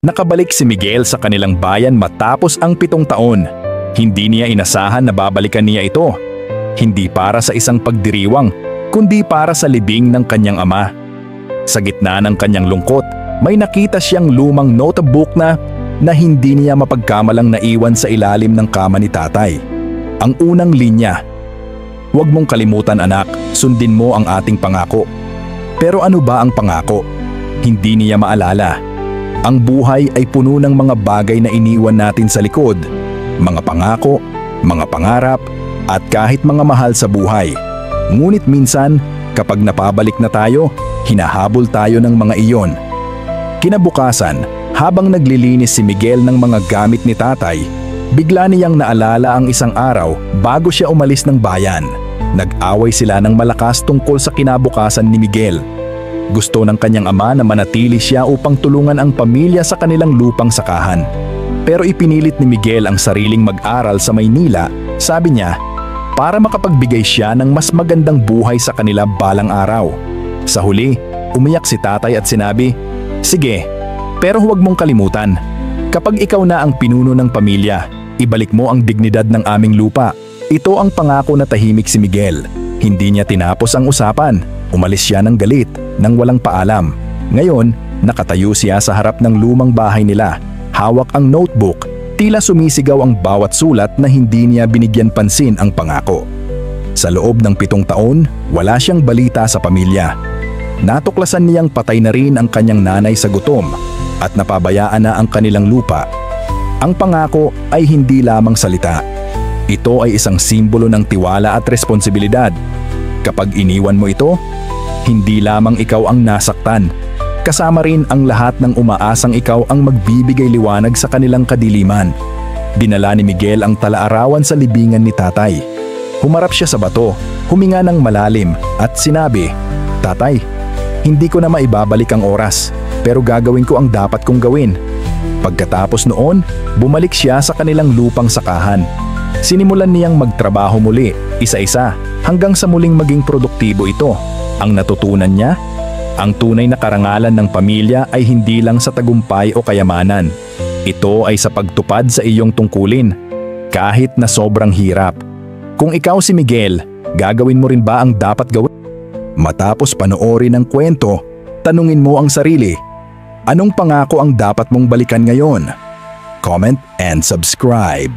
Nakabalik si Miguel sa kanilang bayan matapos ang 7 taon. Hindi niya inasahan na babalikan niya ito. Hindi para sa isang pagdiriwang, kundi para sa libing ng kanyang ama. Sa gitna ng kanyang lungkot, may nakita siyang lumang notebook na hindi niya mapagkamalang naiwan sa ilalim ng kama ni tatay. Ang unang linya, "Huwag mong kalimutan anak, sundin mo ang ating pangako." Pero ano ba ang pangako? Hindi niya maalala. Ang buhay ay puno ng mga bagay na iniwan natin sa likod. Mga pangako, mga pangarap, at kahit mga mahal sa buhay. Ngunit minsan, kapag napabalik na tayo, hinahabol tayo ng mga iyon. Kinabukasan, habang naglilinis si Miguel ng mga gamit ni tatay, bigla niyang naalala ang isang araw bago siya umalis ng bayan. Nag-away sila ng malakas tungkol sa kinabukasan ni Miguel. Gusto ng kanyang ama na manatili siya upang tulungan ang pamilya sa kanilang lupang sakahan. Pero ipinilit ni Miguel ang sariling mag-aral sa Maynila, sabi niya, para makapagbigay siya ng mas magandang buhay sa kanila balang araw. Sa huli, umiyak si tatay at sinabi, "Sige, pero huwag mong kalimutan. Kapag ikaw na ang pinuno ng pamilya, ibalik mo ang dignidad ng aming lupa." Ito ang pangako na tahimik si Miguel. Hindi niya tinapos ang usapan. Umalis siya ng galit, nang walang paalam. Ngayon, nakatayo siya sa harap ng lumang bahay nila. Hawak ang notebook, tila sumisigaw ang bawat sulat na hindi niya binigyan pansin ang pangako. Sa loob ng 7 taon, wala siyang balita sa pamilya. Natuklasan niyang patay na rin ang kanyang nanay sa gutom at napabayaan na ang kanilang lupa. Ang pangako ay hindi lamang salita. Ito ay isang simbolo ng tiwala at responsibilidad. Kapag iniwan mo ito, hindi lamang ikaw ang nasaktan, kasama rin ang lahat ng umaasang ikaw ang magbibigay liwanag sa kanilang kadiliman. Dinala ni Miguel ang talaarawan sa libingan ni tatay. Humarap siya sa bato, huminga ng malalim at sinabi, "Tatay, hindi ko na maibabalik ang oras, pero gagawin ko ang dapat kong gawin." Pagkatapos noon, bumalik siya sa kanilang lupang sakahan. Sinimulan niyang magtrabaho muli, isa-isa, hanggang sa muling maging produktibo ito. Ang natutunan niya, ang tunay na karangalan ng pamilya ay hindi lang sa tagumpay o kayamanan. Ito ay sa pagtupad sa iyong tungkulin, kahit na sobrang hirap. Kung ikaw si Miguel, gagawin mo rin ba ang dapat gawin? Matapos panoorin ang kwento, tanungin mo ang sarili, anong pangako ang dapat mong balikan ngayon? Comment and subscribe.